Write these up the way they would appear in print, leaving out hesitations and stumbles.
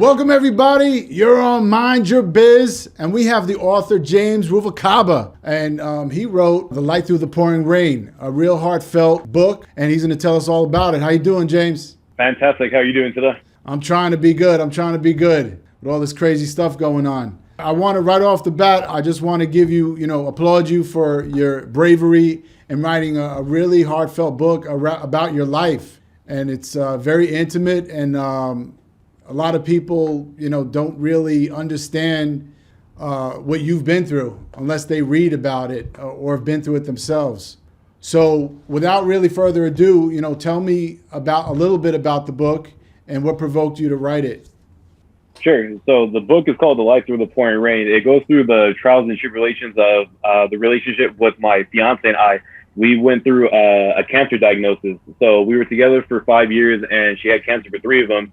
Welcome, everybody. You're on Mind Your Biz, and we have the author James Ruvalcaba, and he wrote The Light Through the Pouring Rain, a real heartfelt book, and he's going to tell us all about it. How you doing, James? Fantastic. How are you doing today? I'm trying to be good. With all this crazy stuff going on. I want to, right off the bat, I just want to give you, applaud you for your bravery in writing a really heartfelt book about your life. And it's very intimate, and a lot of people, don't really understand what you've been through unless they read about it or have been through it themselves. So without really further ado, tell me about a little bit about the book and what provoked you to write it. Sure. So the book is called The Light Through the Pouring Rain. It goes through the trials and tribulations of the relationship with my fiance and I. We went through a cancer diagnosis. So we were together for 5 years, and she had cancer for 3 of them.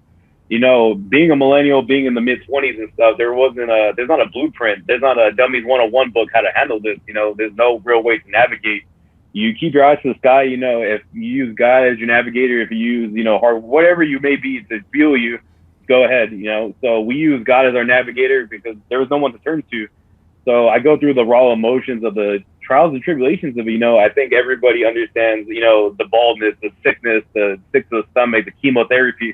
Being a millennial, being in the mid-20s and stuff, there's not a blueprint. There's not a Dummies 101 book how to handle this. There's no real way to navigate. You keep your eyes to the sky. If you use God as your navigator, if you use, hard, whatever you may be to fuel you, go ahead. So we use God as our navigator because there was no one to turn to. So I go through the raw emotions of the trials and tribulations of it. I think everybody understands, the baldness, the sickness, the sick to the stomach, the chemotherapy.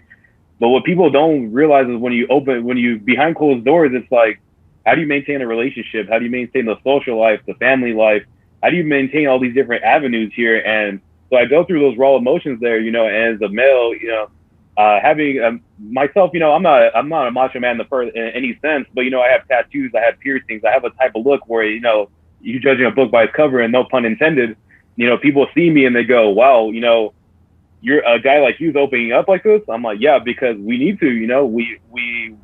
But what people don't realize is when you behind closed doors, it's like, how do you maintain a relationship? How do you maintain the social life, the family life? How do you maintain all these different avenues here? And so I go through those raw emotions there, and as a male, having myself, I'm not a macho man in any sense, but I have tattoos, I have piercings, I have a type of look where you judging a book by its cover, and no pun intended. People see me and they go, wow, you're a guy like you's opening up like this. I'm like, yeah, because we need to. We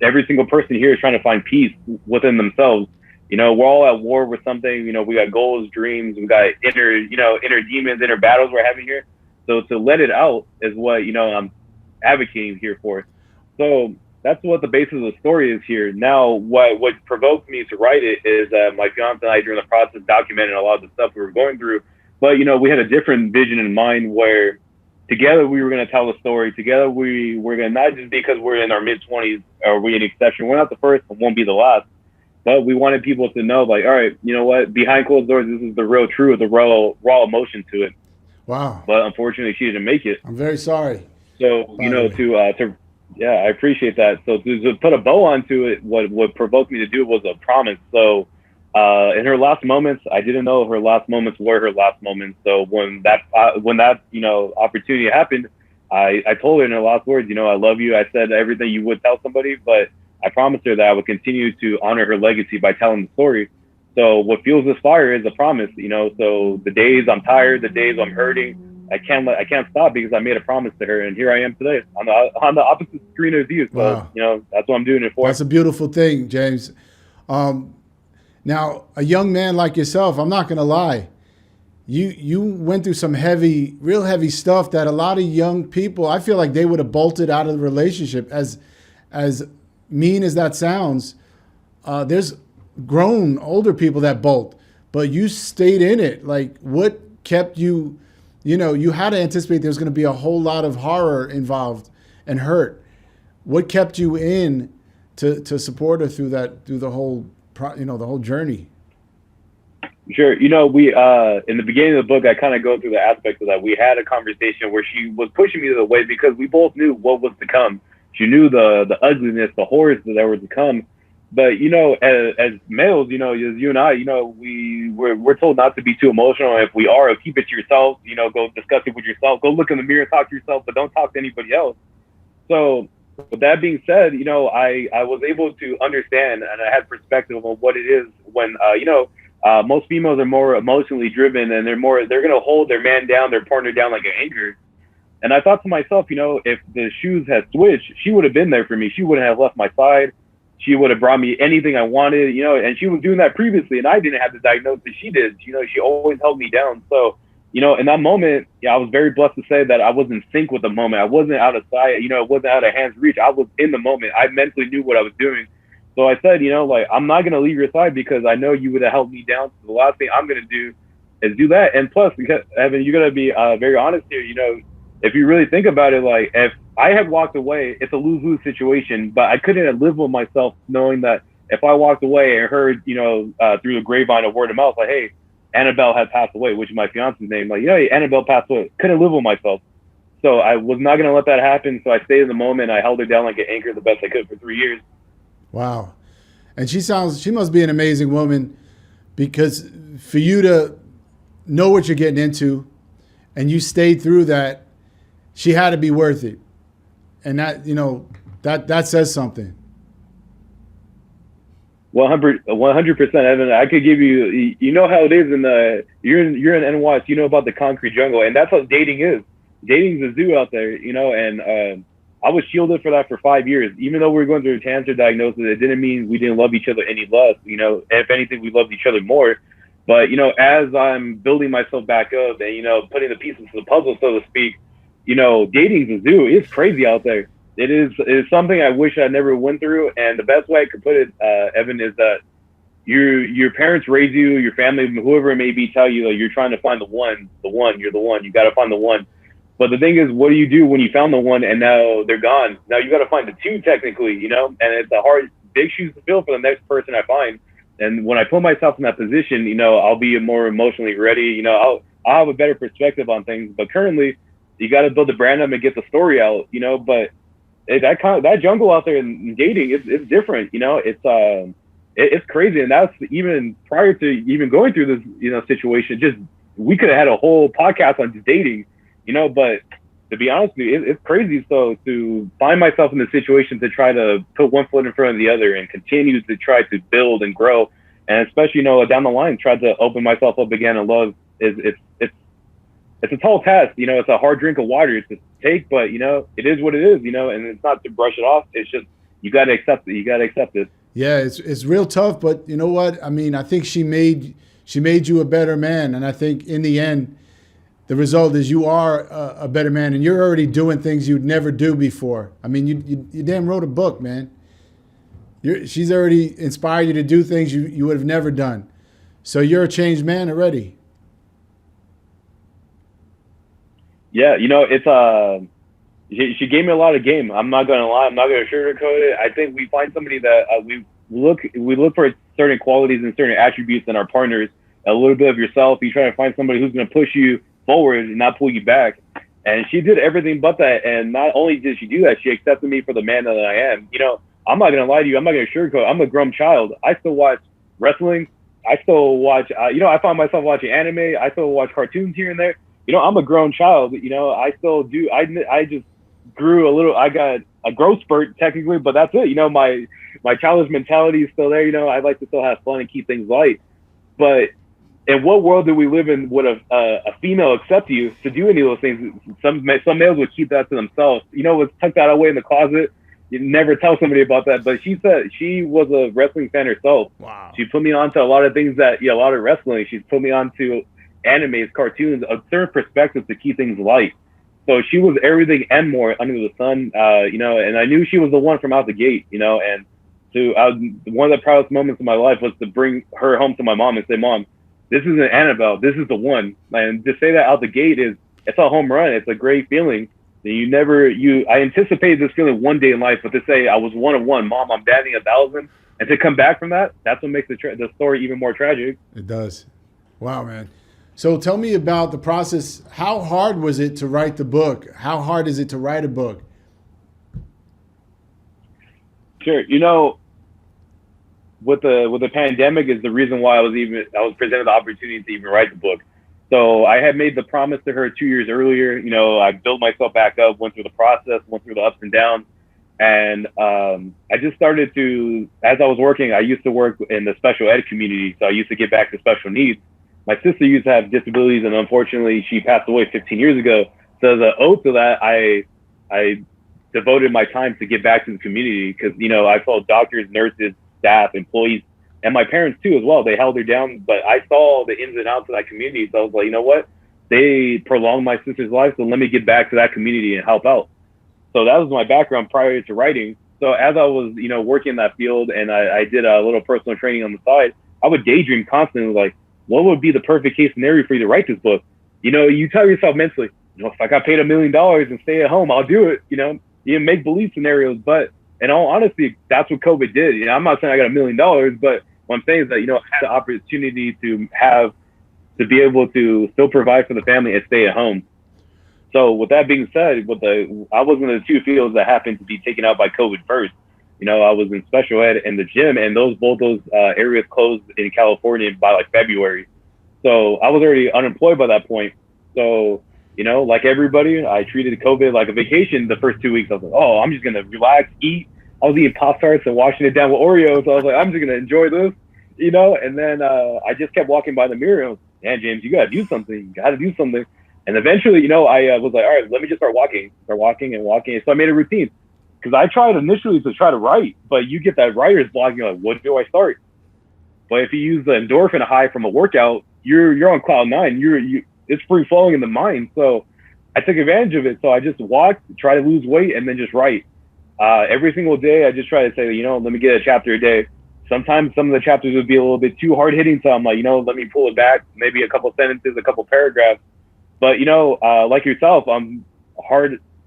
every single person here is trying to find peace within themselves. We're all at war with something. We got goals, dreams, we got inner demons, inner battles we're having here. So to let it out is what I'm advocating here for. So that's what the basis of the story is here. Now, what provoked me to write it is that my fiance and I, during the process, documented a lot of the stuff we were going through. But we had a different vision in mind where together we were going to tell the story. Together we were going to, not just because we're in our mid-20s or we're an exception. We're not the first and won't be the last. But we wanted people to know, like, all right, you know what? Behind closed doors, this is the real truth, the raw emotion to it. Wow. But unfortunately, she didn't make it. I'm very sorry. So, yeah, I appreciate that. So to put a bow onto it, what provoked me to do was a promise. So in her last moments, I didn't know her last moments were her last moments. So when that opportunity happened, I told her in her last words, I love you. I said everything you would tell somebody, but I promised her that I would continue to honor her legacy by telling the story. So what fuels this fire is a promise, so the days I'm tired, the days I'm hurting, I can't stop because I made a promise to her, and here I am today on the opposite screen as you. So, wow. That's what I'm doing it for. That's a beautiful thing, James. Now, a young man like yourself, I'm not going to lie, you went through some real heavy stuff that a lot of young people, I feel like they would have bolted out of the relationship. As mean as that sounds, there's grown older people that bolt, but you stayed in it. Like, what kept you, you had to anticipate there's going to be a whole lot of horror involved and hurt. What kept you in to support her through the whole journey? Sure. We in the beginning of the book, I kind of go through the aspects of that. We had a conversation where she was pushing me to the way because we both knew what was to come. She knew the ugliness, the horrors that were to come. But, as males, as you and I, we're told not to be too emotional. If we are, keep it to yourself, go discuss it with yourself. Go look in the mirror, talk to yourself, but don't talk to anybody else. So with that being said, I was able to understand, and I had perspective on what it is when, most females are more emotionally driven, and they're going to hold their man down, their partner down like an anchor. And I thought to myself, if the shoes had switched, she would have been there for me. She wouldn't have left my side. She would have brought me anything I wanted, and she was doing that previously, and I didn't have the diagnosis she did. She always held me down. So, in that moment, I was very blessed to say that I was in sync with the moment. I wasn't out of sight, it wasn't out of hand's reach. I was in the moment. I mentally knew what I was doing. So I said, I'm not going to leave your side because I know you would have held me down. So the last thing I'm going to do is do that. And plus, because, Evan, you're going to be very honest here, if you really think about it, like if I had walked away, it's a lose-lose situation. But I couldn't live with myself knowing that if I walked away and heard, through the grapevine of word of mouth, like, hey, Anabel had passed away, which is my fiance's name. Like, yeah, Anabel passed away. Couldn't live with myself. So I was not going to let that happen. So I stayed in the moment. I held her down like an anchor the best I could for 3 years. Wow. And she must be an amazing woman, because for you to know what you're getting into and you stayed through that, she had to be worth it. And that, that says something. 100%, Evan. I could give you, you know how it is you're in NY, so you know about the concrete jungle, and that's what dating is. Dating's a zoo out there, and I was shielded for that for 5 years. Even though we were going through a cancer diagnosis, it didn't mean we didn't love each other any less. If anything, we loved each other more. But, as I'm building myself back up and, putting the pieces of the puzzle, so to speak, dating's a zoo. It's crazy out there. It is something I wish I never went through. And the best way I could put it, Evan, is that your parents raise you, your family, whoever it may be, tell you that you're trying to find the one, you're the one, you got to find the one. But the thing is, what do you do when you found the one and now they're gone? Now you got to find the two, technically, and it's a hard, big shoes to fill for the next person I find. And when I put myself in that position, I'll be more emotionally ready. I'll have a better perspective on things. But currently, you got to build the brand up and get the story out, But that jungle out there in dating is different, it's crazy. And that's even prior to even going through this, situation. Just we could have had a whole podcast on just dating. But to be honest with you, it's crazy. So to find myself in the situation to try to put one foot in front of the other and continue to try to build and grow, and especially, down the line, try to open myself up again and love it's a tall task. It's a hard drink of water to take, but it is what it is, and it's not to brush it off. It's just, you got to accept it. You got to accept it. Yeah, it's real tough, but you know what? I mean, I think she made you a better man, and I think in the end, the result is you are a better man, and you're already doing things you'd never do before. I mean, you damn wrote a book, man. She's already inspired you to do things you would have never done. So you're a changed man already. Yeah, it's she gave me a lot of game. I'm not gonna lie. I'm not gonna sugarcoat it. I think we find somebody that we look for certain qualities and certain attributes in our partners. A little bit of yourself. You try to find somebody who's gonna push you forward and not pull you back. And she did everything but that. And not only did she do that, she accepted me for the man that I am. I'm not gonna lie to you. I'm not gonna sugarcoat. I'm a grown child. I still watch wrestling. I still watch. I find myself watching anime. I still watch cartoons here and there. I'm a grown child. I still do. I just grew a little. I got a growth spurt technically, but that's it. My childish mentality is still there. I like to still have fun and keep things light. But in what world do we live in? Would a female accept you to do any of those things? Some males would keep that to themselves. Would tuck that away in the closet. You never tell somebody about that. But she said she was a wrestling fan herself. Wow. She put me onto a lot of things a lot of wrestling. She's put me onto animes, cartoons, a certain perspective to keep things light. So she was everything and more under the sun, and I knew she was the one from out the gate, and one of the proudest moments of my life was to bring her home to my mom and say, Mom, this isn't Anabel, this is the one. And to say that out the gate it's a home run. It's a great feeling. I anticipated this feeling one day in life, but to say I was one of one, Mom, I'm batting 1,000, and to come back from that, that's what makes the story even more tragic. It does. Wow, man. So tell me about the process. How hard was it to write the book? How hard is it to write a book? Sure. With the pandemic is the reason why I was presented the opportunity to even write the book. So I had made the promise to her 2 years earlier. I built myself back up, went through the process, went through the ups and downs. And I just started to, as I was working, I used to work in the special ed community. So I used to get back to special needs. My sister used to have disabilities, and unfortunately, she passed away 15 years ago. So the oath to that, I devoted my time to get back to the community because, I saw doctors, nurses, staff, employees, and my parents too as well. They held her down, but I saw the ins and outs of that community. So I was like, you know what? They prolonged my sister's life, so let me get back to that community and help out. So that was my background prior to writing. So as I was, working in that field and I did a little personal training on the side, I would daydream constantly, like, what would be the perfect case scenario for you to write this book? You tell yourself mentally, if I got paid $1 million and stay at home, I'll do it. Even make believe scenarios. But in all honesty, that's what COVID did. I'm not saying I got $1 million, but what I'm saying is that, I had the opportunity to be able to still provide for the family and stay at home. So with that being said, I was in the two fields that happened to be taken out by COVID first. I was in special ed and the gym, and both those areas closed in California by like February. So I was already unemployed by that point. So, like everybody, I treated COVID like a vacation the first 2 weeks. I was like, oh, I'm just going to relax, eat. I was eating Pop-Tarts and washing it down with Oreos. So I was like, I'm just going to enjoy this, And then I just kept walking by the mirror. And I was, man, James, you got to do something. You got to do something. And eventually, I was like, all right, let me just start walking and walking. So I made a routine. Because I tried initially to try to write, but you get that writer's block. You're like, what do I start? But if you use the endorphin high from a workout, you're on cloud nine. It's free flowing in the mind. So I took advantage of it. So I just walked, try to lose weight, and then just write. Every single day, I just try to say, let me get a chapter a day. Sometimes some of the chapters would be a little bit too hard hitting. So I'm like, let me pull it back, maybe a couple sentences, a couple paragraphs. But, like yourself, I'm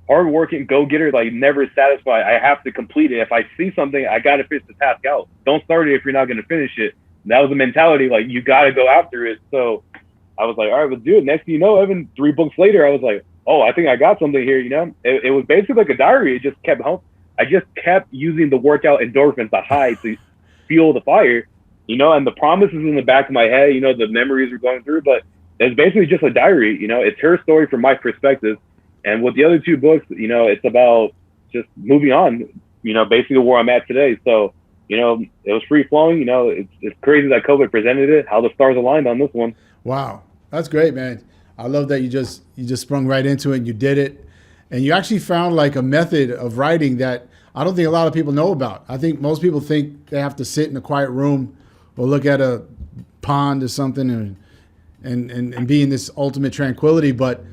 hard-working, go-getter, like never satisfied. I have to complete it. If I see something, I got to finish the task out. Don't start it if you're not going to finish it. That was the mentality, like you got to go after it. So I was like, all right, let's do it. Next thing you know, Evan, 3 books later, I was like, oh, I think I got something here. It was basically like a diary. It just kept home. I just kept using the workout endorphins, the high, to fuel the fire, and the promises in the back of my head, the memories were going through, but it's basically just a diary. It's her story from my perspective. And with the other 2 books, it's about just moving on, basically where I'm at today. So, it was free flowing. It's crazy that COVID presented it, how the stars aligned on this one. Wow. That's great, man. I love that you just sprung right into it and you did it. And you actually found like a method of writing that I don't think a lot of people know about. I think most people think they have to sit in a quiet room or look at a pond or something and be in this ultimate tranquility. But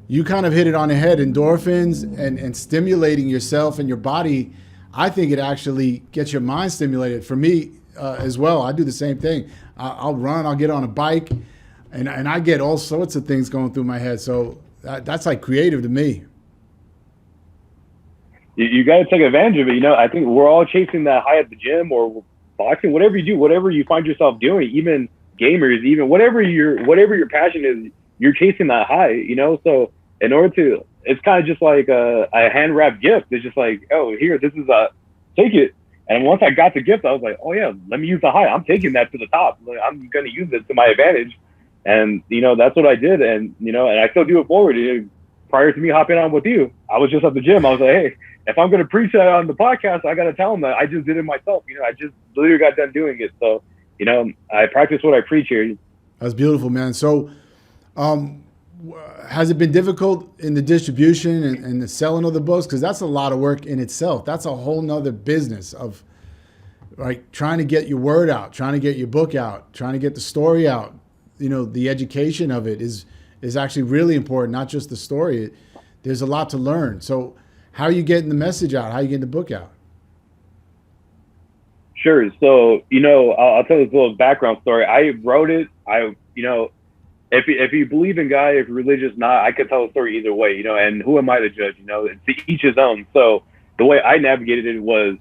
you kind of hit it on the head. Endorphins and stimulating yourself and your body, I think it actually gets your mind stimulated. For me as well, I do the same thing. I'll run, I'll get on a bike, and I get all sorts of things going through my head. So that's like creative to me. You got to take advantage of it. I think we're all chasing that high at the gym or boxing, whatever you do, whatever you find yourself doing, even gamers, even whatever your passion is, you're chasing that high, So in order to, it's kind of just like a hand wrapped gift. It's just like, oh, here, this is take it. And once I got the gift, I was like, oh yeah, let me use the high. I'm taking that to the top. I'm going to use it to my advantage. And, that's what I did. And, and I still do it forward. Prior to me hopping on with you, I was just at the gym. I was like, hey, if I'm going to preach that on the podcast, I got to tell them that I just did it myself. I just literally got done doing it. So, I practice what I preach here. That's beautiful, man. So, has it been difficult in the distribution and the selling of the books? Because that's a lot of work in itself. That's a whole nother business of like trying to get your word out, trying to get your book out, trying to get the story out. The education of it is actually really important, not just the story. There's a lot to learn. So how are you getting the message out? How are you getting the book out? Sure. So, I'll tell this little background story. I wrote it. If you believe in God, if you're religious, not, I could tell a story either way, and who am I to judge? It's to each his own. So the way I navigated it was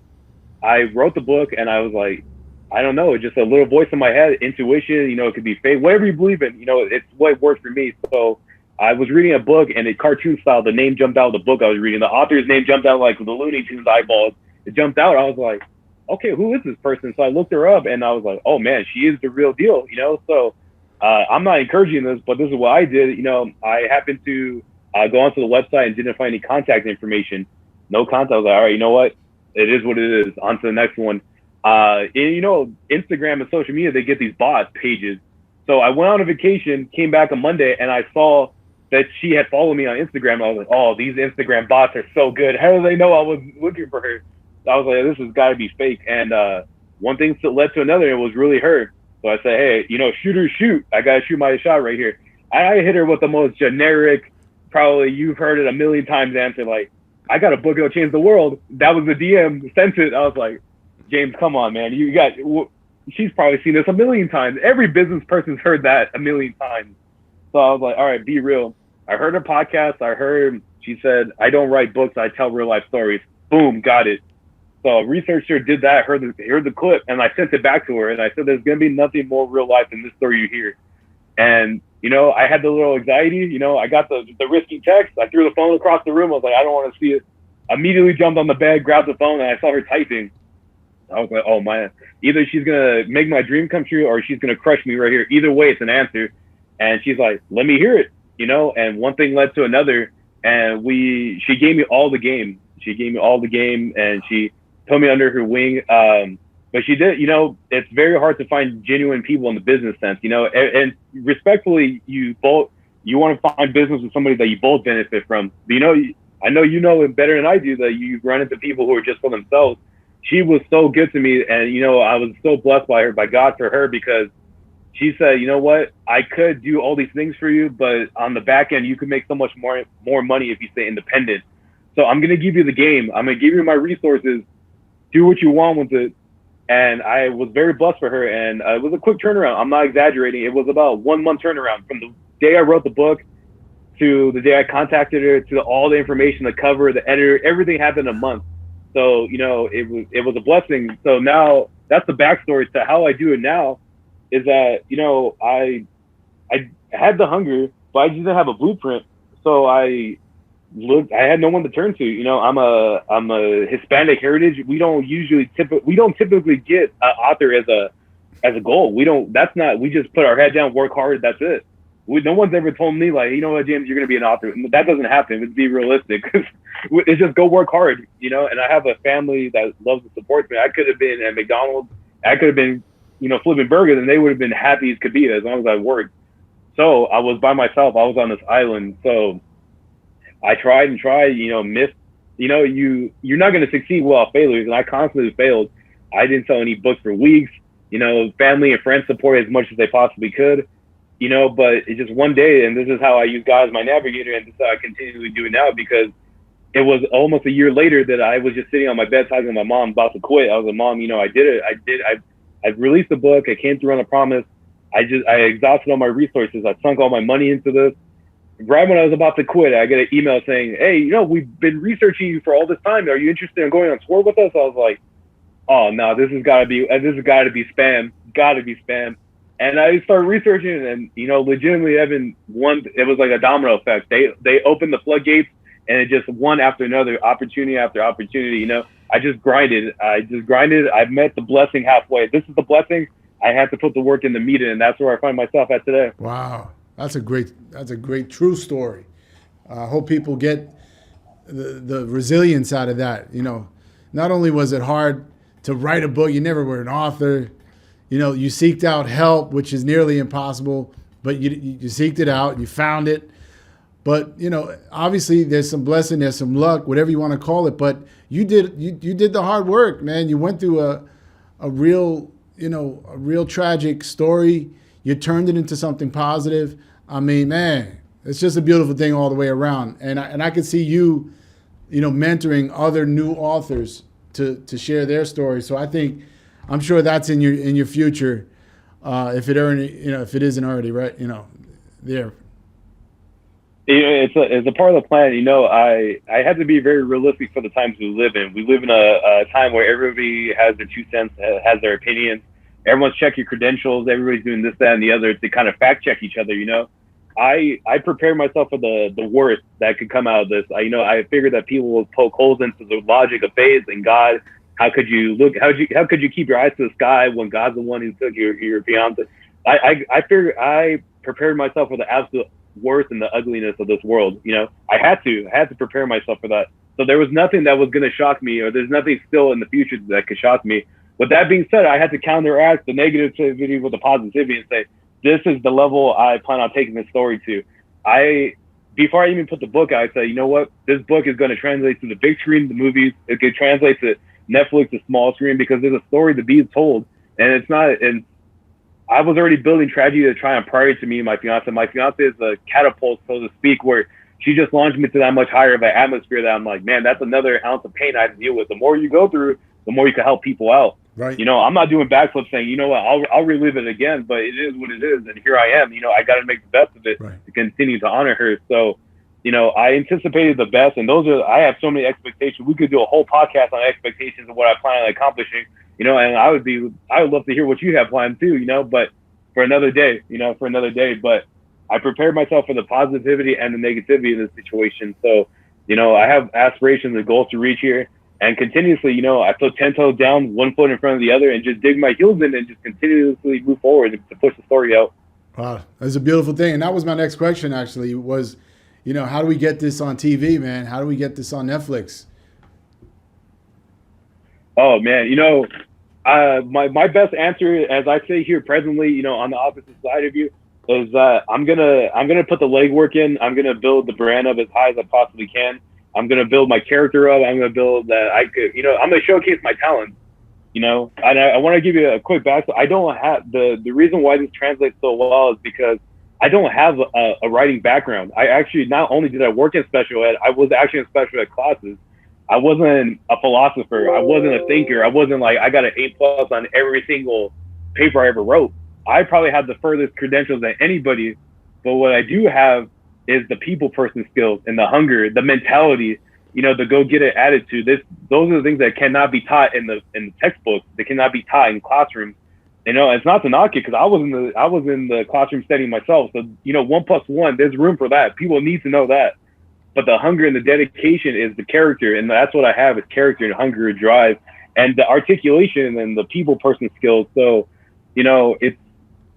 I wrote the book and I was like, I don't know, just a little voice in my head, intuition, it could be faith, whatever you believe in, it's what worked for me. So I was reading a book and a cartoon style, the name jumped out of the book I was reading. The author's name jumped out like the Looney Tunes eyeballs. It jumped out. I was like, okay, who is this person? So I looked her up and I was like, oh man, she is the real deal, So I'm not encouraging this, but this is what I did. I happened to go onto the website and didn't find any contact information. No contact. I was like, all right, you know what? It is what it is. On to the next one. Instagram and social media, they get these bot pages. So I went on a vacation, came back on Monday, and I saw that she had followed me on Instagram. I was like, oh, these Instagram bots are so good. How do they know I was looking for her? So I was like, this has got to be fake. And one thing led to another. It was really her. So I said, hey, shoot or shoot. I got to shoot my shot right here. I hit her with the most generic, probably you've heard it a million times answer, like, I got a book that'll change the world. That was the DM, sent it. I was like, James, come on, man. She's probably seen this a million times. Every business person's heard that a million times. So I was like, all right, be real. I heard her podcast. She said, I don't write books. I tell real life stories. Boom, got it. So a researcher did that, heard the clip, and I sent it back to her. And I said, there's going to be nothing more real life than this story you hear. And, I had the little anxiety. I got the risky text. I threw the phone across the room. I was like, I don't want to see it. Immediately jumped on the bed, grabbed the phone, and I saw her typing. I was like, oh, man, either she's going to make my dream come true or she's going to crush me right here. Either way, it's an answer. And she's like, let me hear it, and one thing led to another. And she gave me all the game. And she put me under her wing. But she did, it's very hard to find genuine people in the business sense, and respectfully, you want to find business with somebody that you both benefit from. But, I know it better than I do that you run into people who are just for themselves. She was so good to me. And, I was so blessed by God for her, because she said, you know what, I could do all these things for you, but on the back end, you could make so much more money if you stay independent. So I'm going to give you the game. I'm going to give you my resources. Do what you want with it. And I was very blessed for her. And it was a quick turnaround. I'm not exaggerating. It was about 1 month turnaround from the day I wrote the book to the day I contacted her to all the information, the cover, the editor, everything happened in a month. So, it was a blessing. So now that's the backstory to how I do it now, is that, I had the hunger, but I just didn't have a blueprint. So I had no one to turn to. I'm a Hispanic heritage. We don't typically get an author as a goal. We just put our head down, work hard. That's it. No one's ever told me, like, James, you're going to be an author. That doesn't happen. Let's be realistic. It's just go work hard, and I have a family that loves and supports me. I could have been at McDonald's. I could have been, flipping burgers, and they would have been happy as could be as long as I worked. So I was by myself. I was on this island. So I tried and tried, missed. You're not going to succeed without failures, and I constantly failed. I didn't sell any books for weeks. Family and friends supported as much as they possibly could. But it's just one day, and this is how I use God as my navigator, and this is how I continually do it now, because it was almost a year later that I was just sitting on my bed talking to my mom about to quit. I was like, Mom, I did it. I released the book. I came through on a promise. I exhausted all my resources. I sunk all my money into this. Right when I was about to quit, I get an email saying, hey, we've been researching you for all this time. Are you interested in going on tour with us? I was like, oh, no, this has got to be spam. Got to be spam. And I started researching, and, legitimately, Evan, it was like a domino effect. They opened the floodgates, and it just one after another, opportunity after opportunity. I just grinded. I met the blessing halfway. This is the blessing. I had to put the work in to meet it, and that's where I find myself at today. Wow. That's a great true story. I hope people get the resilience out of that. Not only was it hard to write a book, you never were an author. You seeked out help, which is nearly impossible, but you seeked it out, you found it. But, obviously there's some blessing, there's some luck, whatever you want to call it. But you did the hard work, man. You went through a real tragic story. You turned it into something positive. I mean, man, it's just a beautiful thing all the way around. And I could see you, mentoring other new authors to share their story. So I'm sure that's in your future, if it isn't already, right? There. It's a part of the plan. I had to be very realistic for the times we live in. We live in a time where everybody has their 2 cents, has their opinions. Everyone's checking credentials. Everybody's doing this, that, and the other to kind of fact check each other. I prepared myself for the worst that could come out of this. I figured that people will poke holes into the logic of faith and God. How could you keep your eyes to the sky when God's the one who took your fiance? I figured I prepared myself for the absolute worst and the ugliness of this world. I had to prepare myself for that. So there was nothing that was going to shock me, or there's nothing still in the future that could shock me. With that being said, I had to counteract the negativity with the positivity and say, this is the level I plan on taking this story to. Before I even put the book out, I said, you know what? This book is going to translate to the big screen, the movies. It could translate to Netflix, the small screen, because there's a story to be told. And I was already building tragedy to try and prior to me and my fiance. My fiance is a catapult, so to speak, where she just launched me to that much higher of an atmosphere that I'm like, man, that's another ounce of pain I have to deal with. The more you go through, the more you can help people out. Right. I'm not doing backflips saying, you know what, I'll relive it again, but it is what it is. And here I am, I got to make the best of it to continue to honor her. So I anticipated the best, and I have so many expectations. We could do a whole podcast on expectations of what I plan on accomplishing, and I would love to hear what you have planned too, but for another day, but I prepared myself for the positivity and the negativity of this situation. So, I have aspirations and goals to reach here, and continuously, I put 10 toes down, one foot in front of the other, and just dig my heels in and just continuously move forward to push the story out. Wow, that's a beautiful thing. And that was my next question, actually, was, how do we get this on TV, man? How do we get this on Netflix? Oh, man, my best answer, as I say here presently, on the opposite side of you, is that I'm gonna put the legwork in. I'm gonna build the brand up as high as I possibly can. I'm gonna build my character up. I'm gonna build that I could, I'm gonna showcase my talent. And I want to give you a quick backstory. I don't have the reason why this translates so well is because I don't have a writing background. I actually, not only did I work in special ed, I was actually in special ed classes. I wasn't a philosopher. I wasn't a thinker. I wasn't like I got an A+ on every single paper I ever wrote. I probably have the furthest credentials than anybody, but what I do have is the people person skills and the hunger, the mentality, the go get it attitude. Those are the things that cannot be taught in the textbooks. They cannot be taught in classrooms. It's not to knock it because I was in the classroom setting myself. So 1 + 1, there's room for that. People need to know that. But the hunger and the dedication is the character, and that's what I have is character and hunger and drive, and the articulation and the people person skills. So,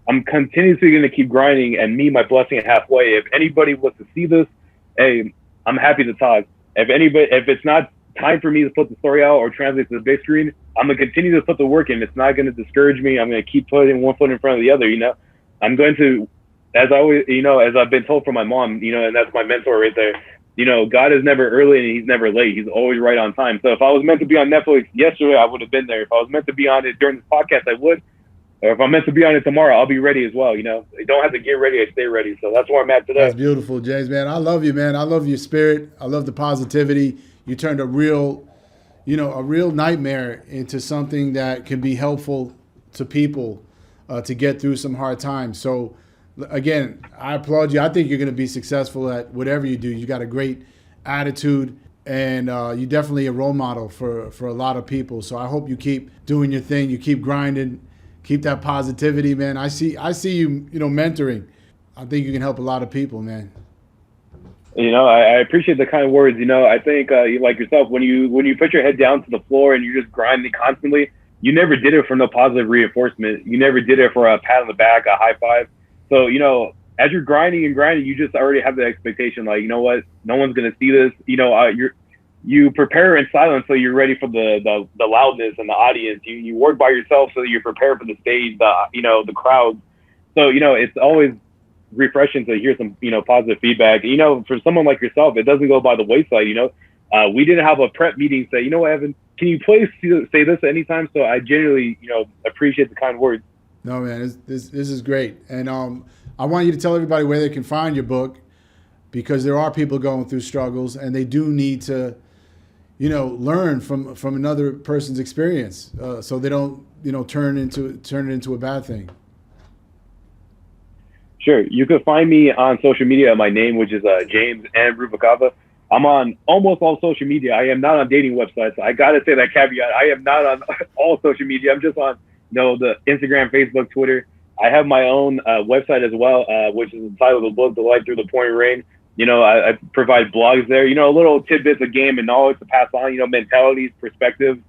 I'm continuously going to keep grinding and meet my blessing halfway. If anybody wants to see this, hey, I'm happy to talk. If it's not time for me to put the story out or translate to the big screen, I'm going to continue to put the work in. It's not going to discourage me. I'm going to keep putting one foot in front of the other, I'm going to, as I always, as I've been told from my mom, and that's my mentor right there, God is never early and he's never late. He's always right on time. So if I was meant to be on Netflix yesterday, I would have been there. If I was meant to be on it during this podcast, I would. Or if I'm meant to be on it tomorrow, I'll be ready as well. You don't have to get ready, I stay ready. So that's where I'm at today. That's beautiful, James, man. I love you, man. I love your spirit. I love the positivity. You turned a real nightmare into something that can be helpful to people to get through some hard times. So, again, I applaud you. I think you're going to be successful at whatever you do. You got a great attitude, and you're definitely a role model for a lot of people. So I hope you keep doing your thing. You keep grinding. Keep that positivity, man. I see you, mentoring. I think you can help a lot of people, man. I appreciate the kind words. I think like yourself, when you put your head down to the floor and you're just grinding constantly, you never did it for no positive reinforcement. You never did it for a pat on the back, a high five. So, as you're grinding, you just already have the expectation, like, what, no one's going to see this. You prepare in silence so you're ready for the loudness and the audience. You work by yourself so that you're prepared for the stage, the crowd. So, it's always refreshing to hear some, positive feedback. For someone like yourself, it doesn't go by the wayside, we didn't have a prep meeting say, Evan, can you please say this anytime? So I genuinely, appreciate the kind words. No, man, this is great. And I want you to tell everybody where they can find your book, because there are people going through struggles and they do need to, learn from another person's experience, so they don't, turn it into a bad thing. Sure. You can find me on social media at my name, which is James Ruvalcaba. I'm on almost all social media. I am not on dating websites. I got to say that caveat. I am not on all social media. I'm just on, the Instagram, Facebook, Twitter. I have my own website as well, which is the title of the book, The Light Through the Pouring Rain. I provide blogs there, little tidbits of game and knowledge to pass on, mentalities, perspectives.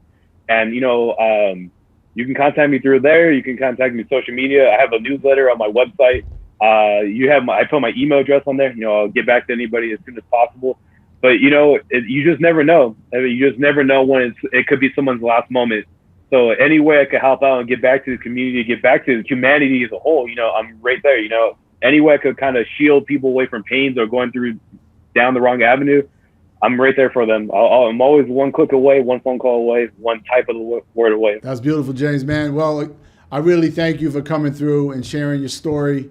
And, you can contact me through there. You can contact me social media. I have a newsletter on my website. I put my email address on there. I'll get back to anybody as soon as possible. But, you just never know. You just never know when it could be someone's last moment. So any way I could help out and get back to the community, get back to humanity as a whole, I'm right there. Any way I could kind of shield people away from pains or going down the wrong avenue, I'm right there for them. I'm always one click away, one phone call away, one type of the word away. That's beautiful, James, man. Well, I really thank you for coming through and sharing your story.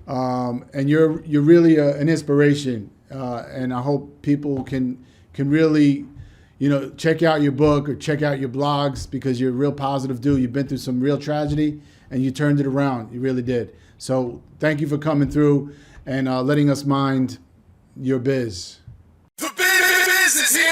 And you're really an inspiration. And I hope people can really, check out your book or check out your blogs, because you're a real positive dude. You've been through some real tragedy and you turned it around. You really did. So thank you for coming through and letting us mind, Your Biz. The biz is here.